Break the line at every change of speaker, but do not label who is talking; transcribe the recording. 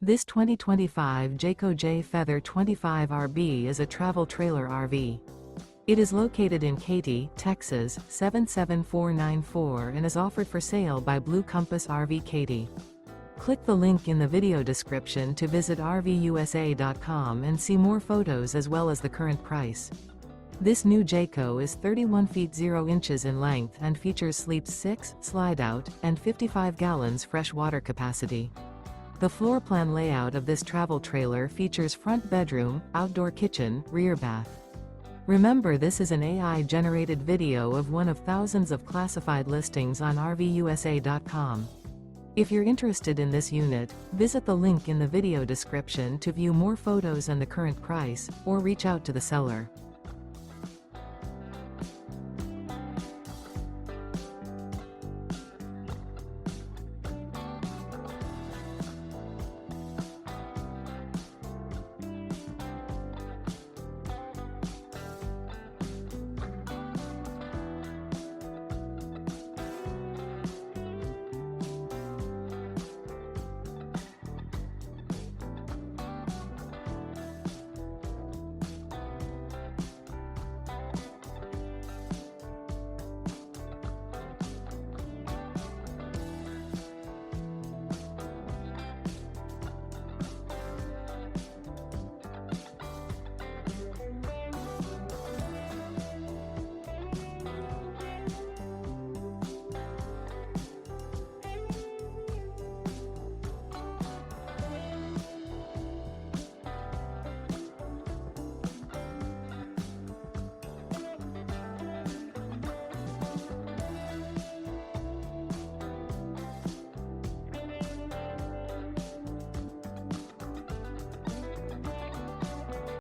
This 2025 Jayco Jay Feather 25RB is a travel trailer RV. It is located in Katy, Texas, 77494 and is offered for sale by Blue Compass RV Katy. Click the link in the video description to visit RVUSA.com and see more photos as well as the current price. This new Jayco is 31 feet 0 inches in length and features sleeps 6, slide-out, and 55 gallons fresh water capacity. The floor plan layout of this travel trailer features front bedroom, outdoor kitchen, rear bath. Remember, this is an AI-generated video of one of thousands of classified listings on RVUSA.com. If you're interested in this unit, visit the link in the video description to view more photos and the current price, or reach out to the seller.